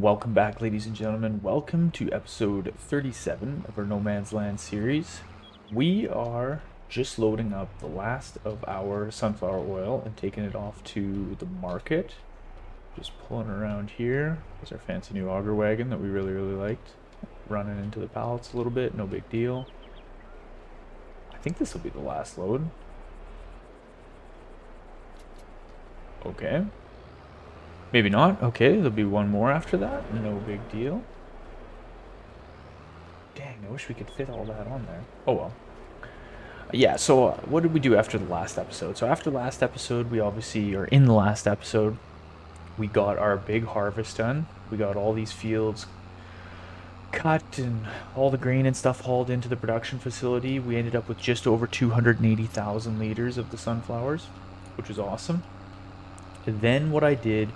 welcome back, ladies and gentlemen. Welcome to episode 37 of our No Man's Land series. We are just loading up the last of our sunflower oil and taking it off to the market. Just pulling around here. There's our fancy new auger wagon that we really liked. Running into the pallets a little bit, no big deal. I think this will be the last load. Okay. Maybe not. Okay, there'll be one more after that. No big deal. Dang, I wish we could fit all that on there. Oh well. Yeah, so what did we do after the last episode? So after the last episode, we obviously, or in the last episode, we got our big harvest done. We got all these fields cut and all the grain and stuff hauled into the production facility. We ended up with just over 280,000 liters of the sunflowers, which was awesome. And then what I did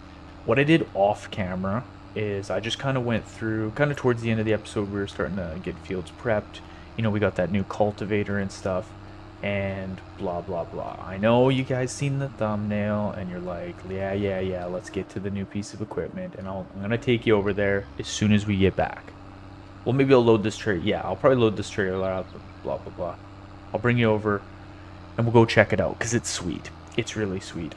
off camera is I just kind of went through, kind of towards the end of the episode, we were starting to get fields prepped. You know, we got that new cultivator and stuff, and blah, blah, blah. I know you guys seen the thumbnail, and you're like, yeah, let's get to the new piece of equipment, and I'm going to take you over there as soon as we get back. Well, maybe I'll load this trailer. Yeah, I'll probably load this trailer up, blah, blah, blah. I'll bring you over, and we'll go check it out, because it's sweet. It's really sweet.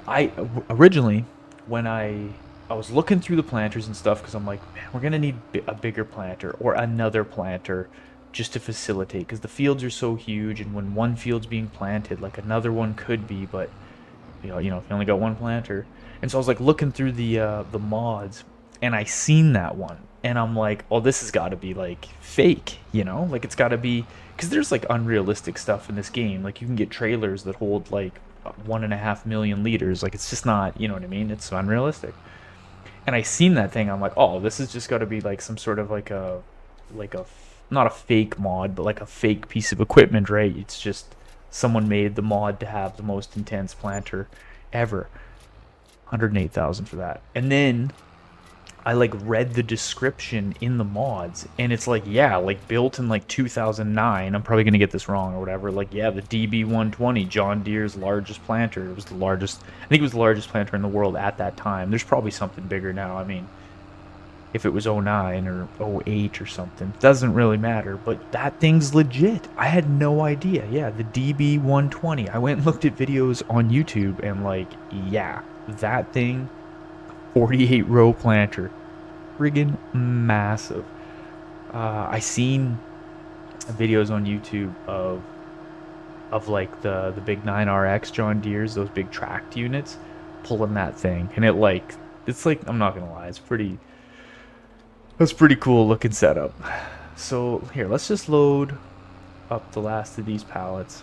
Originally, when I was looking through the planters and stuff, because I'm like, man, we're gonna need a bigger planter or another planter just to facilitate, because the fields are so huge, and when one field's being planted, like another one could be, but if you only got one planter. And so I was like looking through the mods, and I seen that one, and I'm like, oh, this has got to be like fake, like it's got to be, because there's like unrealistic stuff in this game. Like you can get trailers that hold like 1.5 million liters. Like it's just not, you know what I mean? It's unrealistic. And I seen that thing. I'm like, oh, this has just got to be like some sort of like a not a fake mod, but like a fake piece of equipment, right? It's just someone made the mod to have the most intense planter ever. 108,000 for that. And then I like read the description in the mods, and it's like, yeah, like built in like 2009. I'm probably gonna get this wrong or whatever. Like, yeah, the DB120, John Deere's largest planter. It was the largest. I think it was the largest planter in the world at that time. There's probably something bigger now. I mean, if it was '09 or '08 or something, doesn't really matter. But that thing's legit. I had no idea. Yeah, the DB120. I went and looked at videos on YouTube, and like, yeah, that thing, 48 row planter, friggin' massive. I seen videos on YouTube of like the big 9RX John Deere's, those big tracked units, pulling that thing, and it's like, I'm not gonna lie, that's pretty cool looking setup. So here, let's just load up the last of these pallets,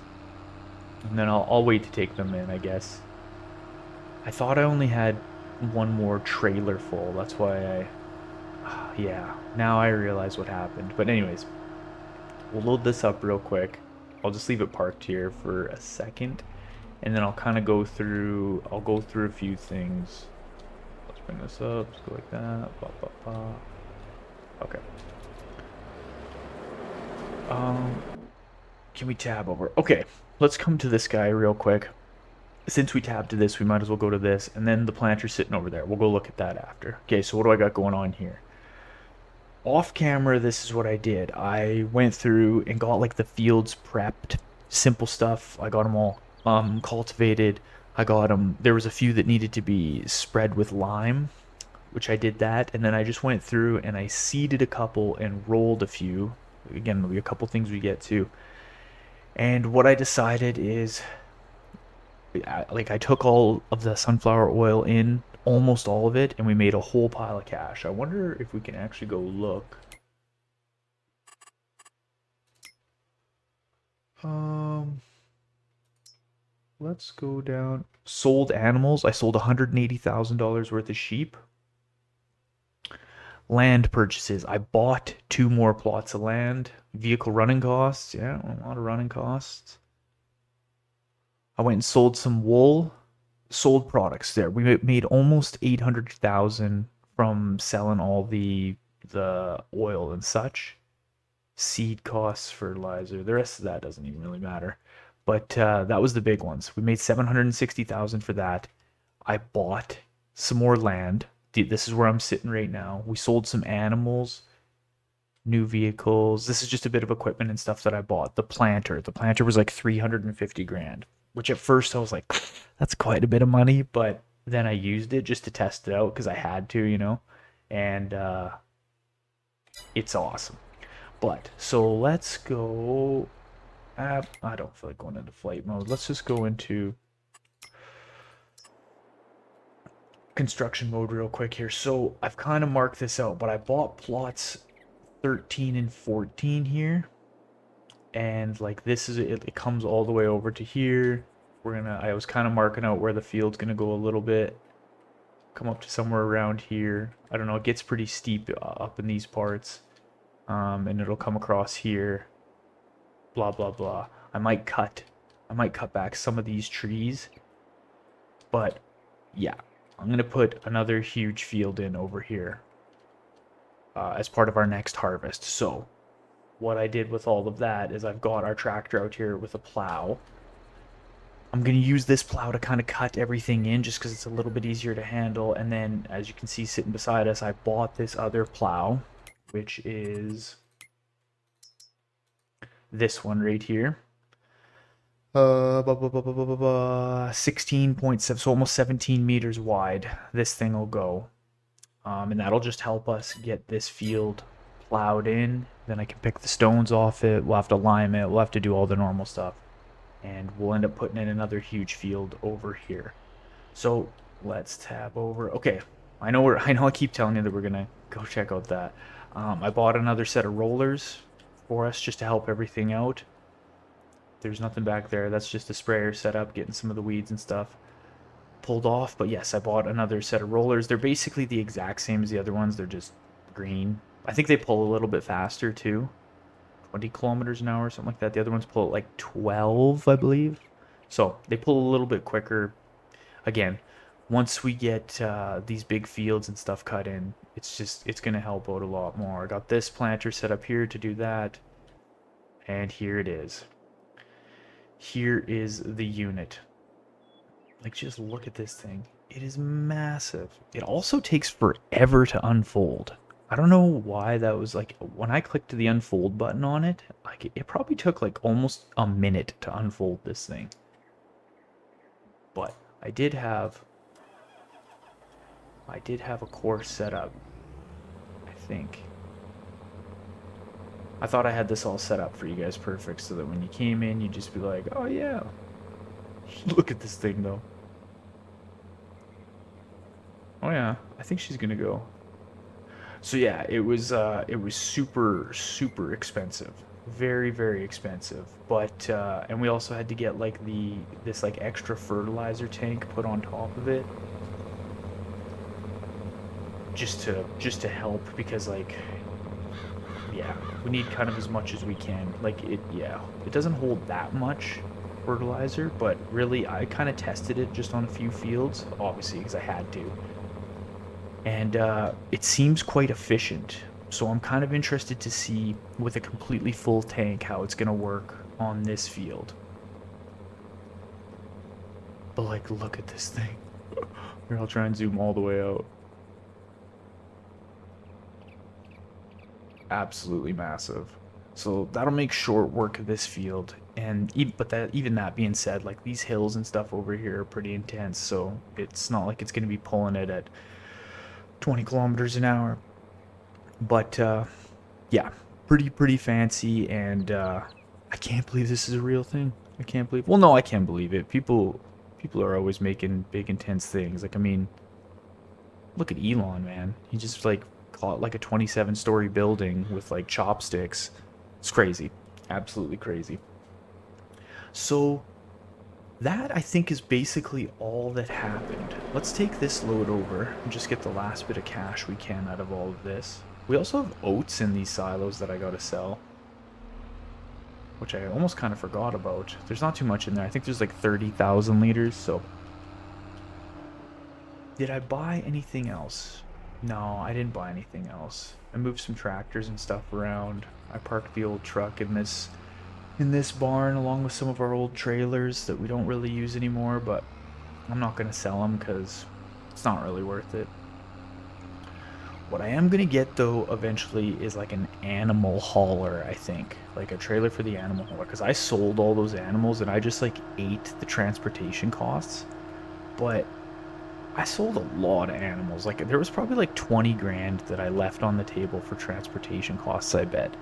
and then I'll wait to take them in, I guess. I thought I only had one more trailer full. That's why yeah, now I realize what happened. But anyways, we'll load this up real quick. I'll just leave it parked here for a second, and then I'll kind of I'll go through a few things. Let's bring this up. Let's go like that. Blah, blah, blah. Okay. Can we tab over? Okay, let's come to this guy real quick. Since we tabbed to this, we might as well go to this, and then the planter's sitting over there. We'll go look at that after. Okay, so what do I got going on here? Off camera, this is what I did. I went through and got like the fields prepped, simple stuff. I got them all cultivated. I got them. There was a few that needed to be spread with lime, which I did that, and then I just went through and I seeded a couple and rolled a few. Again, there'll be a couple things we get to. And what I decided is, like, I took all of the sunflower oil in, almost all of it, and we made a whole pile of cash. I wonder if we can actually go look. Let's go down. Sold animals. I sold $180,000 worth of sheep. Land purchases. I bought 2 more plots of land. Vehicle running costs. Yeah, a lot of running costs. I went and sold some wool. Sold products there. We made almost 800,000 from selling all the oil and such. Seed costs, fertilizer. The rest of that doesn't even really matter. But that was the big ones. We made 760,000 for that. I bought some more land. this is where I'm sitting right now. We sold some animals, new vehicles. This is just a bit of equipment and stuff that I bought. The planter was like 350 grand, which at first I was like, that's quite a bit of money, but then I used it just to test it out because I had to, you know, and it's awesome. But so let's go. I don't feel like going into flight mode. Let's just go into construction mode real quick here. So I've kind of marked this out, but I bought plots 13 and 14 here. And like this is it comes all the way over to here. I was kind of marking out where the field's gonna go a little bit. Come up to somewhere around here. I don't know, it gets pretty steep up in these parts. And it'll come across here. Blah blah blah. I might cut back some of these trees. But yeah, I'm gonna put another huge field in over here as part of our next harvest. So what I did with all of that is I've got our tractor out here with a plow. I'm going to use this plow to kind of cut everything in just because it's a little bit easier to handle. And then, as you can see sitting beside us, I bought this other plow, which is this one right here. 16.7, so almost 17 meters wide. This thing will go. And that'll just help us get this field plowed in. Then I can pick the stones off it. We'll have to lime it. We'll have to do all the normal stuff. And we'll end up putting in another huge field over here. So let's tab over. Okay, I know I keep telling you that we're gonna go check out that. I bought another set of rollers for us just to help everything out. There's nothing back there. That's just the sprayer set up, getting some of the weeds and stuff pulled off. But yes, I bought another set of rollers. They're basically the exact same as the other ones. They're just green. I think they pull a little bit faster too. 20 kilometers an hour, something like that. The other ones pull at like 12, I believe. So they pull a little bit quicker. Again, once we get these big fields and stuff cut in, it's going to help out a lot more. I got this planter set up here to do that. And here it is. Here is the unit. Like, just look at this thing. It is massive. It also takes forever to unfold. I don't know why that was like, when I clicked the unfold button on it, like it probably took like almost a minute to unfold this thing. But I did have a course set up, I think. I thought I had this all set up for you guys perfect so that when you came in, you'd just be like, oh yeah. Look at this thing though. Oh yeah, I think she's gonna go. So yeah, it was super expensive, very expensive. But and we also had to get like this like extra fertilizer tank put on top of it, just to help because like yeah, we need kind of as much as we can. Like it doesn't hold that much fertilizer, but really I kind of tested it just on a few fields, obviously because I had to. And it seems quite efficient. So I'm kind of interested to see with a completely full tank how it's going to work on this field. But like, look at this thing. Here, I'll try and zoom all the way out. Absolutely massive. So that'll make short work of this field. And even that being said, like these hills and stuff over here are pretty intense. So it's not like it's going to be pulling it at 20 kilometers an hour. But yeah, pretty fancy, and I can't believe this is a real thing. I can't believe. Well, no, I can't believe it. People are always making big intense things. Like I mean, look at Elon, man. He just like caught like a 27-story building with like chopsticks. It's crazy, absolutely crazy. So that, I think, is basically all that happened. Let's take this load over and just get the last bit of cash we can out of all of this. We also have oats in these silos that I gotta sell, which I almost kind of forgot about. There's not too much in there. I think there's like 30,000 liters, so... Did I buy anything else? No, I didn't buy anything else. I moved some tractors and stuff around. I parked the old truck in this barn along with some of our old trailers that we don't really use anymore, but I'm not going to sell them because it's not really worth it. What I am gonna get though eventually is like an animal hauler, I think. Like a trailer for the animal hauler. Because I sold all those animals and I just like ate the transportation costs. But I sold a lot of animals. Like there was probably like 20 grand that I left on the table for transportation costs, I bet.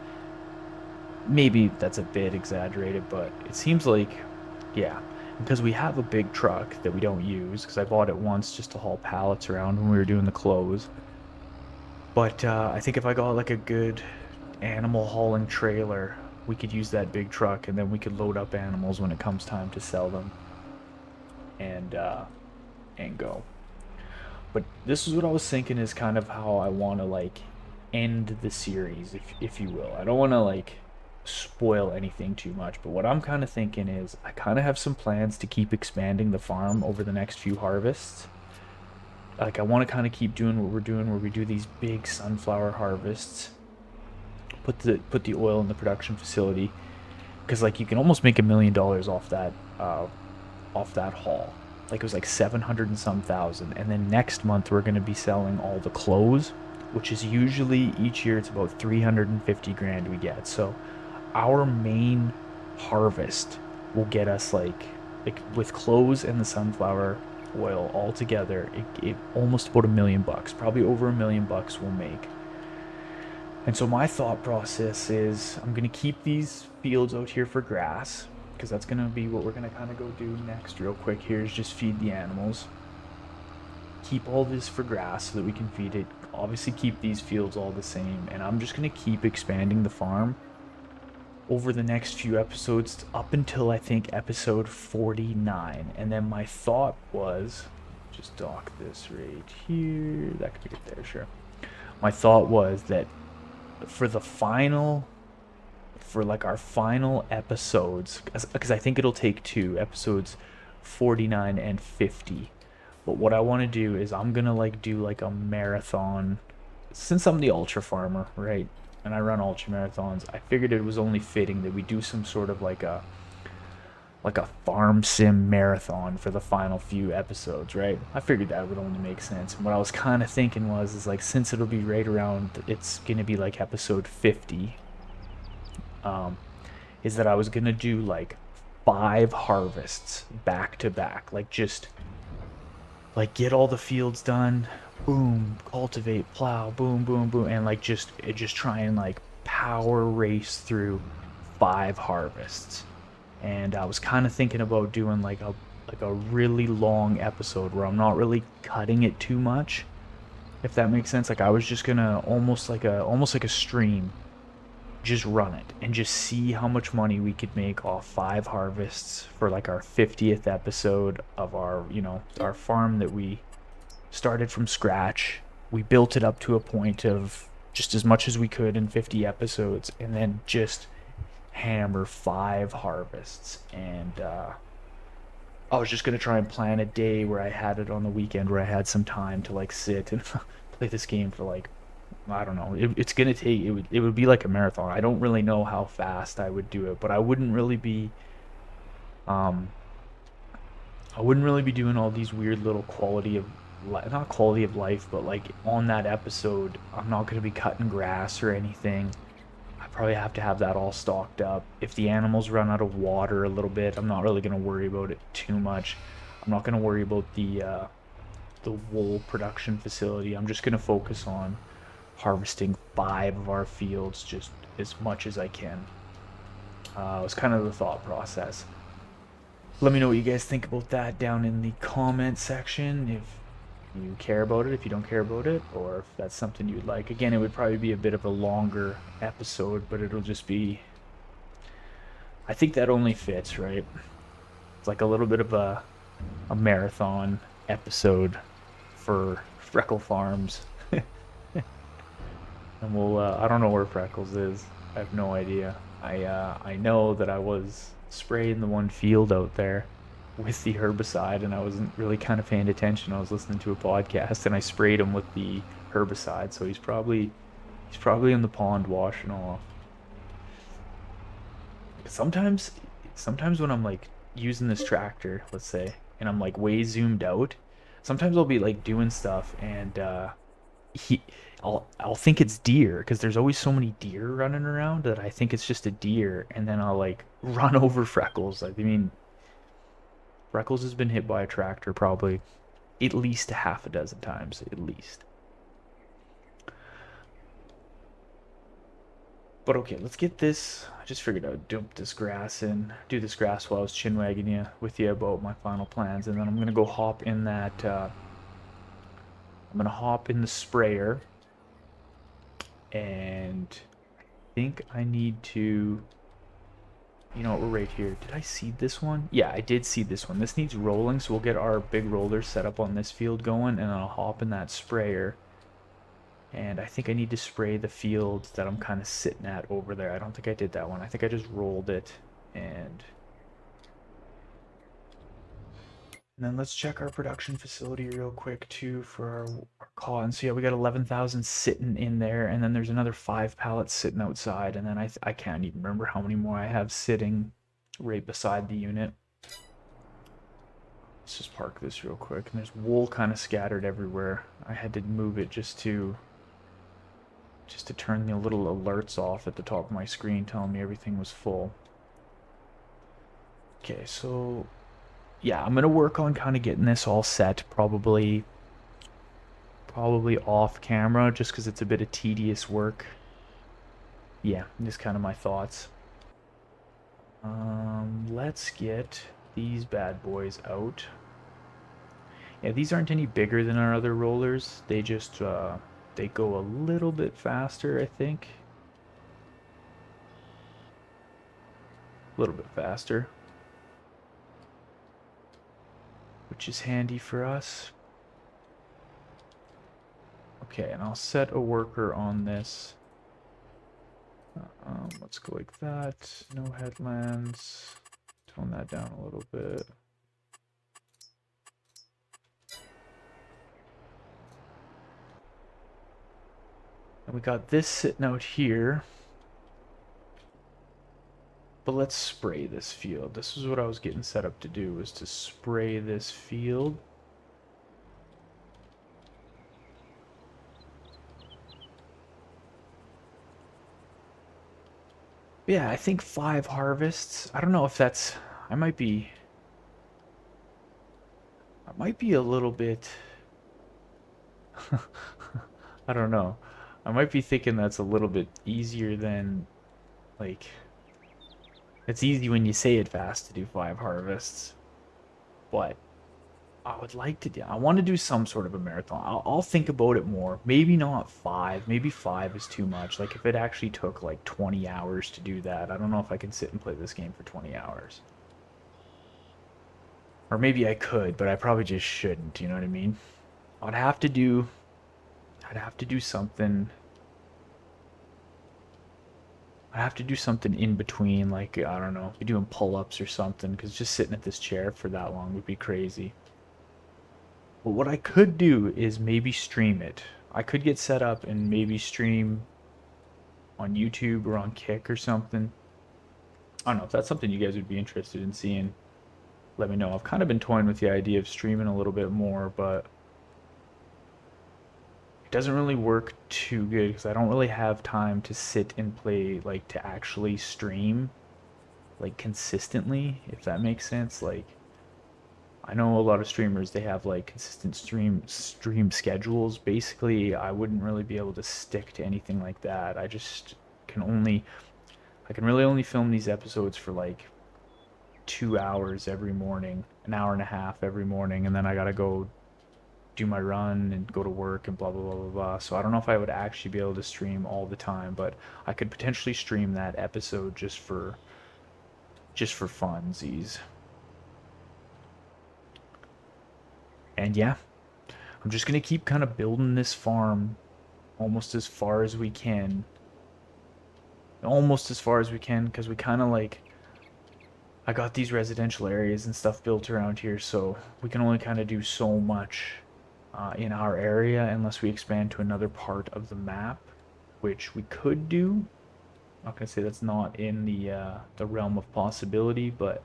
Maybe that's a bit exaggerated, but it seems like, yeah. Because we have a big truck that we don't use, because I bought it once just to haul pallets around when we were doing the clothes. But I think if I got like a good animal hauling trailer, we could use that big truck and then we could load up animals when it comes time to sell them and go. But this is what I was thinking is kind of how I want to like end the series, if you will. I don't want to like spoil anything too much, but what I'm kind of thinking is I kind of have some plans to keep expanding the farm over the next few harvests. Like I want to kind of keep doing what we're doing where we do these big sunflower harvests, put the oil in the production facility, because like you can almost make $1 million off that haul. Like it was like 700 and some thousand. And then next month we're going to be selling all the clothes, which is usually each year it's about 350 grand we get. So our main harvest will get us like with clothes and the sunflower oil all together, it almost about $1 million, probably over $1 million we'll make. And so my thought process is I'm going to keep these fields out here for grass because that's going to be what we're going to kind of go do next real quick here is just feed the animals. Keep all this for grass so that we can feed it. Obviously keep these fields all the same. And I'm just going to keep expanding the farm over the next few episodes up until I think episode 49. And then my thought was, just dock this right here. That could be good there, sure. My thought was that for the final, for like our final episodes, because I think it'll take two episodes, 49 and 50. But what I want to do is I'm gonna like do like a marathon, since I'm the ultra farmer, right? And I run ultra marathons. I figured it was only fitting that we do some sort of like a farm sim marathon for the final few episodes, right? I figured that would only make sense. And what I was kind of thinking was, is like since it'll be right around, it's gonna be like episode 50. Is that I was gonna do like 5 harvests back to back, like just like get all the fields done, boom, cultivate, plow, boom, boom, boom, and like just try and like power race through 5 harvests. And I was kind of thinking about doing like a really long episode where I'm not really cutting it too much, if that makes sense. Like I was just gonna almost like a stream, just run it and just see how much money we could make off 5 harvests for like our 50th episode of our, our farm that we started from scratch. We built it up to a point of just as much as we could in 50 episodes and then just hammer 5 harvests. And I was just gonna try and plan a day where I had it on the weekend where I had some time to like sit and play this game for like, I don't know. It's gonna take it would be like a marathon. I don't really know how fast I would do it, but um I wouldn't really be doing all these weird little not quality of life, but like on that episode, I'm not gonna be cutting grass or anything. I probably have to have that all stocked up. If the animals run out of water a little bit, I'm not really gonna worry about it too much. I'm not gonna worry about the wool production facility. I'm just gonna focus on harvesting 5 of our fields just as much as I can. It was kind of the thought process. Let me know what you guys think about that down in the comment section. If you care about it, if you don't care about it, or if that's something you'd like. Again, it would probably be a bit of a longer episode, but it'll just be, I think that only fits, right? It's like a little bit of a marathon episode for Freckle Farms. And we'll, I don't know where Freckles is. I have no idea. I know that I was spraying the one field out there with the herbicide, and I wasn't really kind of paying attention. I was listening to a podcast, and I sprayed him with the herbicide. So he's probably in the pond washing off. Sometimes, sometimes when I'm like using this tractor, let's say, and I'm like way zoomed out, sometimes I'll be like doing stuff and he I'll think it's deer because there's always so many deer running around that I think it's just a deer, and then I'll like run over Freckles. I mean, Freckles has been hit by a tractor probably at least a half a dozen times, at least. But okay, let's get this. I just figured I would dump this grass in, do this grass while I was chinwagging you with you about my final plans, and then I'm gonna go hop in that. I'm gonna hop in the sprayer, and I think I need to. You know what, we're right here. Did I seed this one? Yeah, I did seed this one. This needs rolling, so we'll get our big roller set up on this field going, and I'll hop in that sprayer. And I think I need to spray the field that I'm kind of sitting at over there. I don't think I did that one. I think I just rolled it. And then let's check our production facility real quick too for our cotton. So yeah, we got 11,000 sitting in there, and then there's another 5 pallets sitting outside, and then I can't even remember how many more I have sitting right beside the unit. Let's just park this real quick. And there's wool kind of scattered everywhere. I had to move it just to turn the little alerts off at the top of my screen telling me everything was full. Okay, so yeah, I'm gonna work on kind of getting this all set, probably off camera, just because it's a bit of tedious work. Yeah, just kind of my thoughts. Let's get these bad boys out. Yeah, these aren't any bigger than our other rollers. They just they go a little bit faster, I think. A little bit faster, which is handy for us. Okay, and I'll set a worker on this. Let's go like that. No headlands. Tone that down a little bit. And we got this sitting out here. But let's spray this field. This is what I was getting set up to do, was to spray this field. Yeah, I think 5 harvests. I don't know if that's... I might be... I might be a little bit... I don't know. I might be thinking that's a little bit easier than, like... It's easy when you say it fast to do 5 harvests. But I would like to do... I want to do some sort of a marathon. I'll think about it more. Maybe not 5. Maybe 5 is too much. Like, if it actually took, like, 20 hours to do that, I don't know if I can sit and play this game for 20 hours. Or maybe I could, but I probably just shouldn't, you know what I mean? I'd have to do... I'd have to do something... I'd have to do something in between, like, I don't know, be doing pull-ups or something, because just sitting at this chair for that long would be crazy. But what I could do is maybe stream it. I could get set up and maybe stream on YouTube or on Kick or something. I don't know if that's something you guys would be interested in seeing. Let me know. I've kind of been toying with the idea of streaming a little bit more, but it doesn't really work too good because I don't really have time to sit and play, like, to actually stream, like, consistently, if that makes sense. Like, I know a lot of streamers, they have like consistent stream schedules. Basically, I wouldn't really be able to stick to anything like that. I just can only I can really only film these episodes for like 2 hours every morning, an hour and a half every morning, and then I gotta go do my run and go to work and blah blah blah blah blah. So I don't know if I would actually be able to stream all the time, but I could potentially stream that episode just for funsies. And yeah, I'm just gonna keep kind of building this farm almost as far as we can. Almost as far as we can, because we kind of like... I got these residential areas and stuff built around here, so we can only kind of do so much in our area unless we expand to another part of the map, which we could do. I'm not gonna say that's not in the realm of possibility, but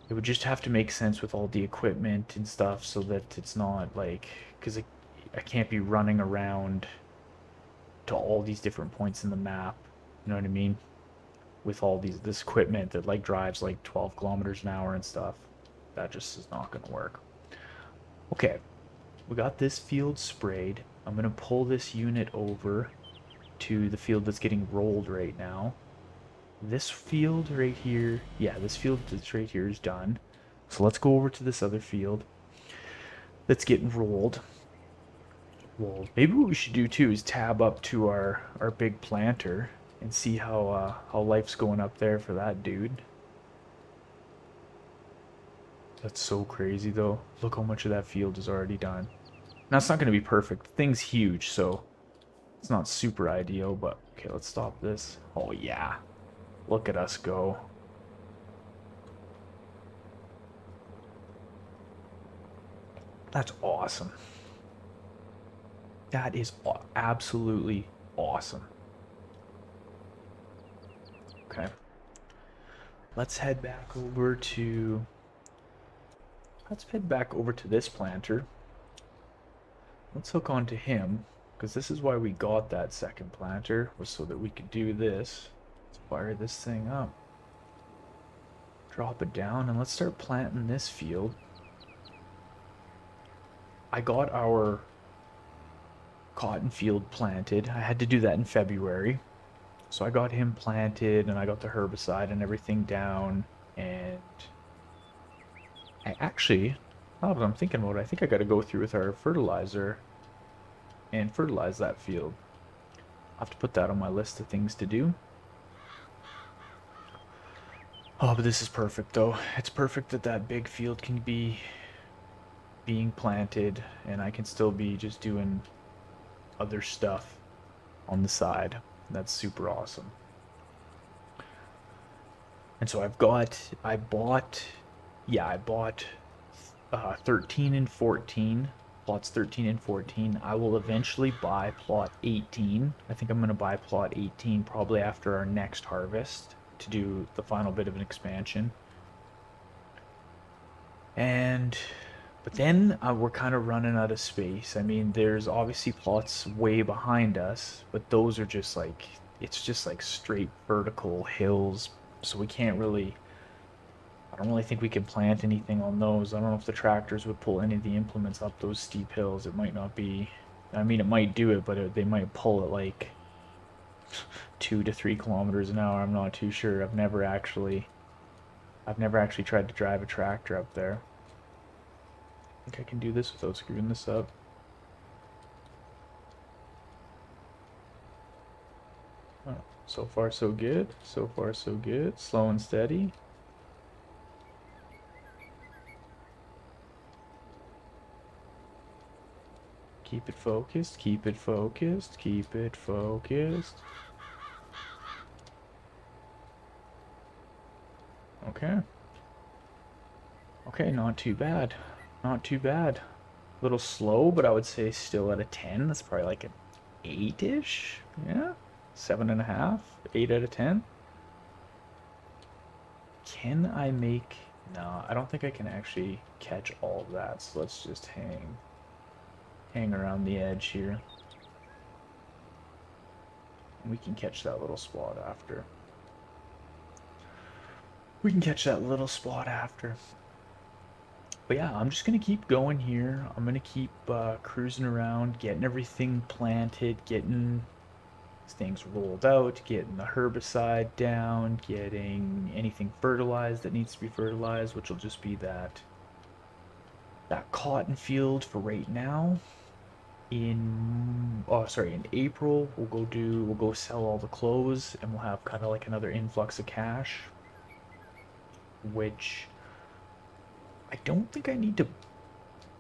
it would just have to make sense with all the equipment and stuff so that it's not like... Because I can't be running around to all these different points in the map. You know what I mean? With all this equipment that like drives like 12 kilometers an hour and stuff. That just is not gonna work. Okay, we got this field sprayed. I'm gonna pull this unit over to the field that's getting rolled right now. This field right here, yeah, this field that's right here is done. So let's go over to this other field that's getting rolled. Well, maybe what we should do too is tab up to our big planter and see how life's going up there for that dude. That's so crazy though. Look how much of that field is already done. Now it's not going to be perfect. The thing's huge, so it's not super ideal, but okay, let's stop this. Oh yeah. Look at us go. That's awesome. That is absolutely awesome. Okay. Let's head back over to this planter. Let's hook onto him, because this is why we got that second planter, was so that we could do this. Let's fire this thing up. Drop it down, and let's start planting this field. I got our cotton field planted. I had to do that in February. So I got him planted, and I got the herbicide and everything down, and I actually, now that I'm thinking about it, I think I got to go through with our fertilizer and fertilize that field. I'll have to put that on my list of things to do. Oh, but this is perfect though. It's perfect that that big field can be being planted and I can still be just doing other stuff on the side. That's super awesome. And so I bought 13 and 14, plots 13 and 14. I will eventually buy plot 18. I think I'm going to buy plot 18 probably after our next harvest to do the final bit of an expansion. But then we're kind of running out of space. I mean, there's obviously plots way behind us, but those are just like, it's just like straight vertical hills. So we can't really, I don't really think we can plant anything on those. I don't know if the tractors would pull any of the implements up those steep hills. It might not be, I mean, it might do it, but they might pull it like 2 to 3 kilometers an hour. I'm not too sure. I've never actually tried to drive a tractor up there. I think I can do this without screwing this up. Oh, so far so good. So far so good. Slow and steady. Keep it focused, keep it focused, keep it focused. Okay. Okay, not too bad. Not too bad. A little slow, but I would say still at a 10. That's probably like an 8-ish. Yeah. 7.5. 8 out of 10. Can I make... No, I don't think I can actually catch all of that. So let's just hang around the edge here. We can catch that little spot after. We can catch that little spot after. But yeah, I'm just going to keep going here. I'm going to keep cruising around, getting everything planted, getting things rolled out, getting the herbicide down, getting anything fertilized that needs to be fertilized, which will just be that cotton field for right now. In April we'll go sell all the clothes and we'll have kind of like another influx of cash, which I don't think I need to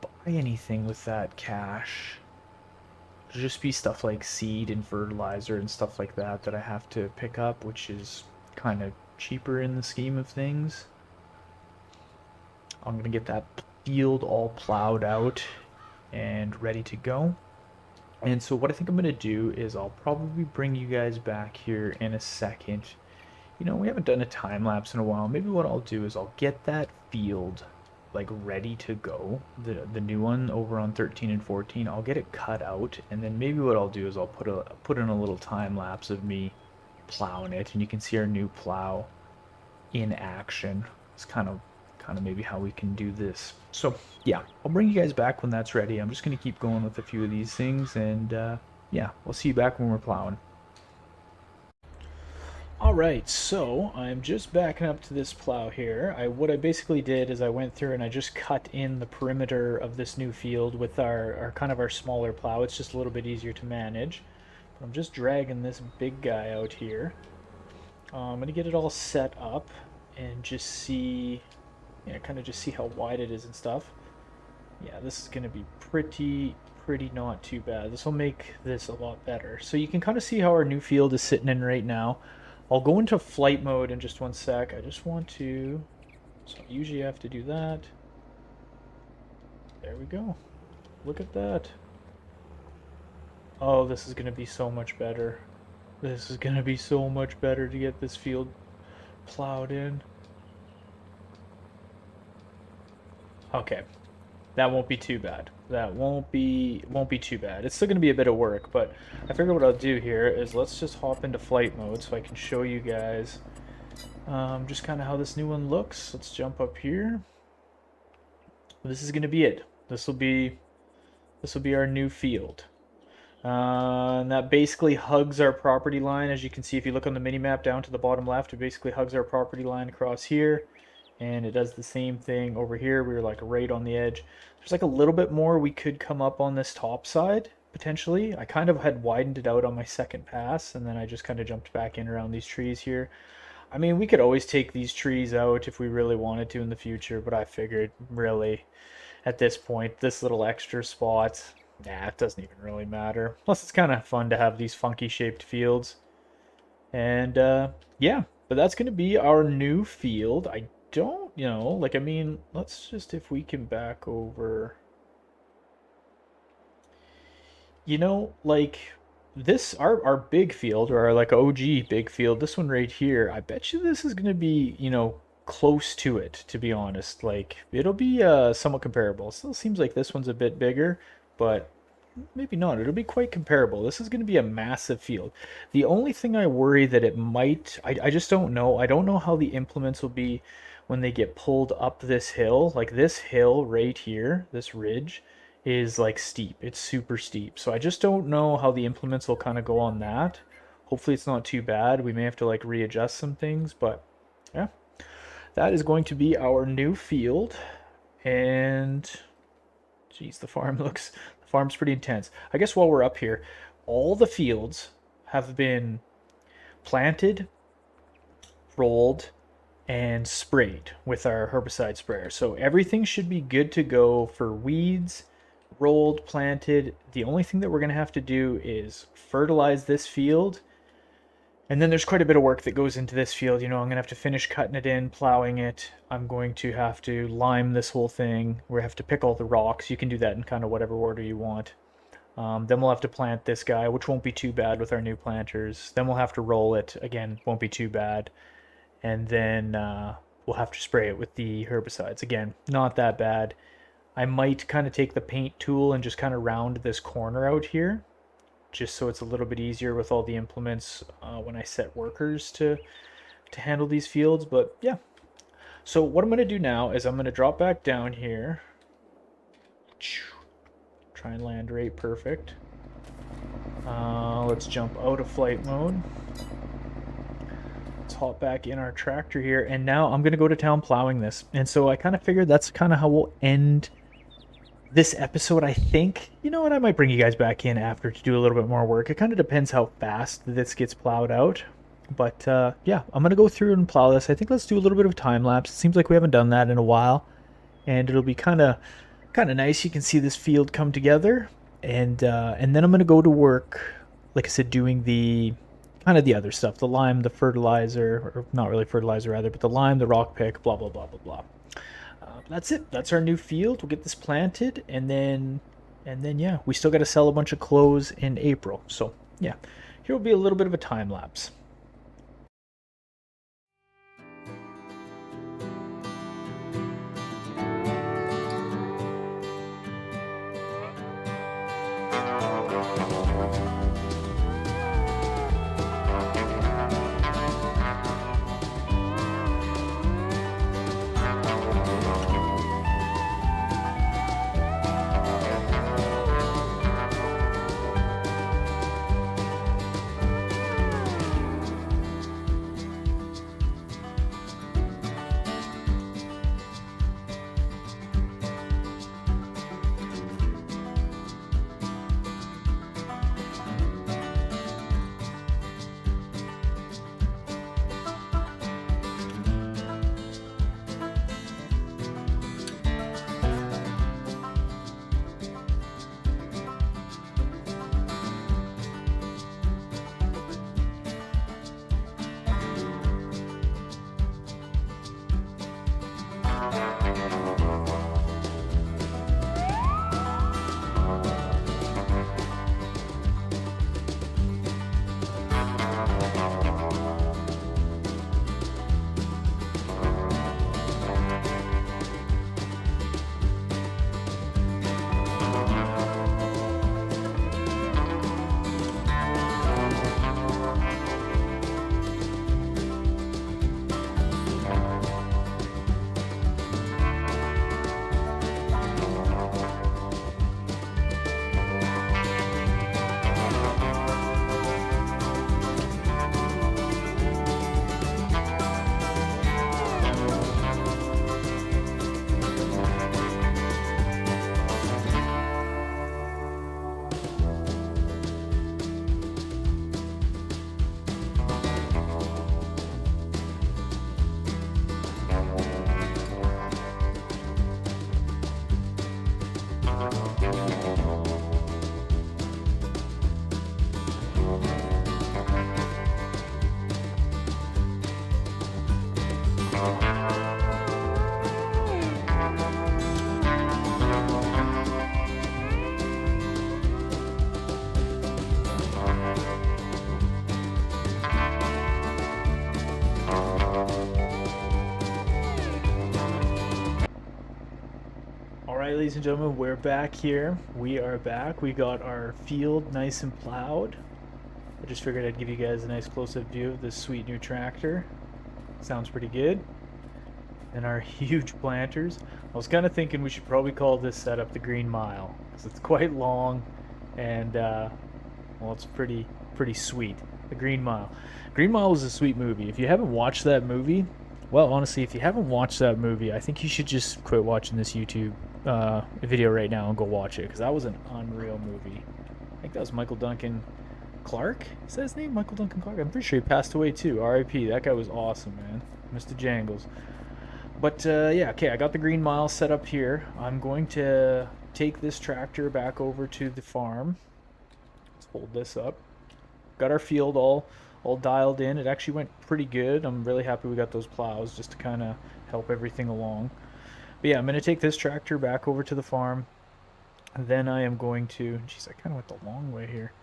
buy anything with that cash. It'll just be stuff like seed and fertilizer and stuff like that that I have to pick up, which is kind of cheaper in the scheme of things. I'm gonna get that field all plowed out and ready to go. And so what I think I'm going to do is I'll probably bring you guys back here in a second. You know, we haven't done a time lapse in a while. Maybe what I'll do is I'll get that field like ready to go, the new one over on 13 and 14, I'll get it cut out, and then maybe what I'll do is I'll put in a little time lapse of me plowing it, and you can see our new plow in action. It's kind of maybe how we can do this. So yeah, I'll bring you guys back when that's ready. I'm just gonna keep going with a few of these things, and yeah, we'll see you back when we're plowing. All right, so I'm just backing up to this plow here. What I basically did is I went through and I just cut in the perimeter of this new field with our kind of our smaller plow. It's just a little bit easier to manage. But I'm just dragging this big guy out here. I'm gonna get it all set up and just see, yeah, kind of just see how wide it is and stuff. Yeah, this is gonna be pretty not too bad. This will make this a lot better. So you can kind of see how our new field is sitting in right now. I'll go into flight mode in just one sec. I just want to, so usually I have to do that. There we go. Look at that. Oh, this is going to be so much better. This is going to be so much better to get this field plowed in. Okay. That won't be too bad. That won't be too bad. It's still going to be a bit of work, but I figure what I'll do here is let's just hop into flight mode so I can show you guys just kind of how this new one looks. Let's jump up here. This is going to be it. This will be our new field. And that basically hugs our property line. As you can see, if you look on the mini map down to the bottom left, it basically hugs our property line across here. And it does the same thing over here. We're like right on the edge. There's like a little bit more we could come up on this top side, potentially. I kind of had widened it out on my second pass, and then I just kind of jumped back in around these trees here. I mean, we could always take these trees out if we really wanted to in the future, but I figured, really, at this point, this little extra spot, nah, it doesn't even really matter. Plus, it's kind of fun to have these funky shaped fields. And yeah, but that's going to be our new field. I don't, like, I mean, let's just, if we can back over, like this, our big field, or our like OG big field, this one right here, I bet you this is going to be, close to it, to be honest. Like, it'll be somewhat comparable. Still seems like this one's a bit bigger, but maybe not. It'll be quite comparable. This is going to be a massive field. The only thing I worry that it might, I just don't know. I don't know how the implements will be when they get pulled up this hill. Like this hill right here, this ridge is like steep. It's super steep. So I just don't know how the implements will kind of go on that. Hopefully it's not too bad. We may have to like readjust some things, but yeah. That is going to be our new field. And geez, the farm's pretty intense. I guess while we're up here, all the fields have been planted, rolled, and sprayed with our herbicide sprayer. So everything should be good to go for weeds, rolled, planted. The only thing that we're going to have to do is fertilize this field. And then there's quite a bit of work that goes into this field. I'm going to have to finish cutting it in, plowing it. I'm going to have to lime this whole thing. We have to pick all the rocks. You can do that in kind of whatever order you want. Then we'll have to plant this guy, which won't be too bad with our new planters. Then we'll have to roll it. Again, won't be too bad. And then we'll have to spray it with the herbicides. Again, not that bad. I might kind of take the paint tool and just kind of round this corner out here, just so it's a little bit easier with all the implements when I set workers to handle these fields. But yeah, so what I'm going to do now is I'm going to drop back down here, try and land right perfect. Let's jump out of flight mode. Let's hop back in our tractor here, and now I'm going to go to town plowing this. And so I kind of figured that's kind of how we'll end this episode, I think. You know what, I might bring you guys back in after to do a little bit more work. It kind of depends how fast this gets plowed out. But yeah, I'm going to go through and plow this. I think let's do a little bit of time lapse. It seems like we haven't done that in a while. And it'll be kind of nice. You can see this field come together. And then I'm going to go to work, like I said, doing the kind of the other stuff. The lime, the fertilizer, or not really fertilizer rather, but the lime, the rock pick, blah, blah, blah, blah, blah. That's it. That's our new field. We'll get this planted, and then yeah, we still got to sell a bunch of clothes in April. So yeah, here will be a little bit of a time lapse. All right, ladies and gentlemen, we're back here. We are back. We got our field nice and plowed. I just figured I'd give you guys a nice close-up view of this sweet new tractor. Sounds pretty good. And our huge planters. I was kind of thinking we should probably call this setup the Green Mile, because it's quite long and, well, it's pretty sweet. The Green Mile. Green Mile was a sweet movie. If you haven't watched that movie, well, honestly, if you haven't watched that movie, I think you should just quit watching this YouTube video right now and go watch it, because that was an unreal movie. I think that was Michael Duncan Clark. Is that his name? Michael Duncan Clark? I'm pretty sure he passed away too. R.I.P. That guy was awesome, man. Mr. Jangles. But yeah, okay, I got the Green Mile set up here. I'm going to take this tractor back over to the farm. Let's hold this up. Got our field all dialed in. It actually went pretty good. I'm really happy we got those plows just to kind of help everything along. But yeah, I'm going to take this tractor back over to the farm. Then I am going to... Jeez, I kind of went the long way here.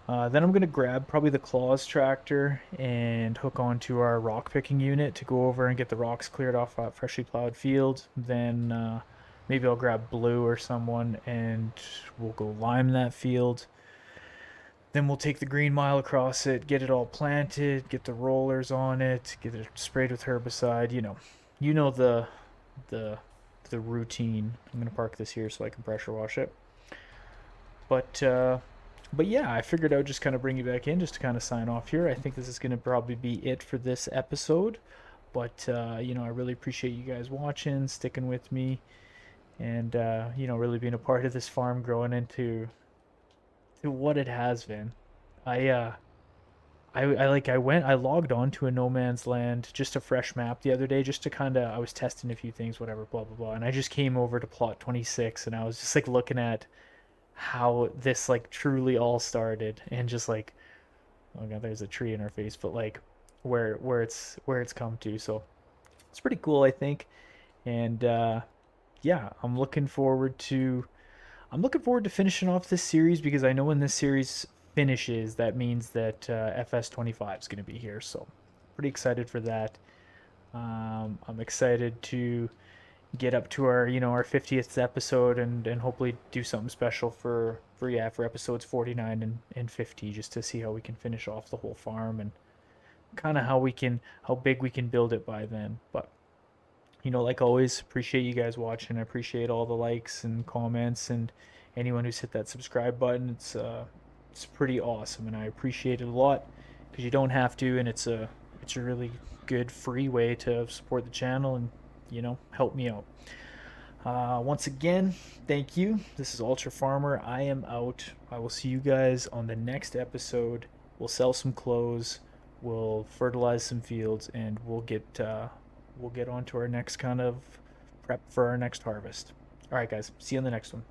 Then I'm going to grab probably the Claws tractor and hook onto our rock picking unit to go over and get the rocks cleared off that freshly plowed field. Then maybe I'll grab Blue or someone and we'll go lime that field. Then we'll take the Green Mile across it, get it all planted, get the rollers on it, get it sprayed with herbicide. You know the routine. I'm gonna park this here so I can pressure wash it. But yeah, I figured I would just kind of bring you back in just to kind of sign off here. I think this is gonna probably be it for this episode. But I really appreciate you guys watching, sticking with me, and really being a part of this farm growing into what it has been. I I logged on to a No Man's Land, just a fresh map the other day, just to kind of, I was testing a few things, whatever, blah blah blah, and I just came over to plot 26 and I was just like looking at how this like truly all started, and just like, oh god, there's a tree in our face, but like where it's come to. So it's pretty cool, I think. And yeah, I'm looking forward to finishing off this series, because I know when this series finishes, that means that FS25 is going to be here. So pretty excited for that. I'm excited to get up to our 50th episode, and hopefully do something special for episodes 49 and 50, just to see how we can finish off the whole farm, and kind of how big we can build it by then. But like always, appreciate you guys watching. I appreciate all the likes and comments, and anyone who's hit that subscribe button. It's pretty awesome, and I appreciate it a lot, because you don't have to, and it's a really good free way to support the channel and help me out. Once again, thank you. This is Ultra Farmer. I am out. I will see you guys on the next episode. We'll sell some clothes, we'll fertilize some fields, and we'll get on to our next kind of prep for our next harvest. All right, guys. See you on the next one.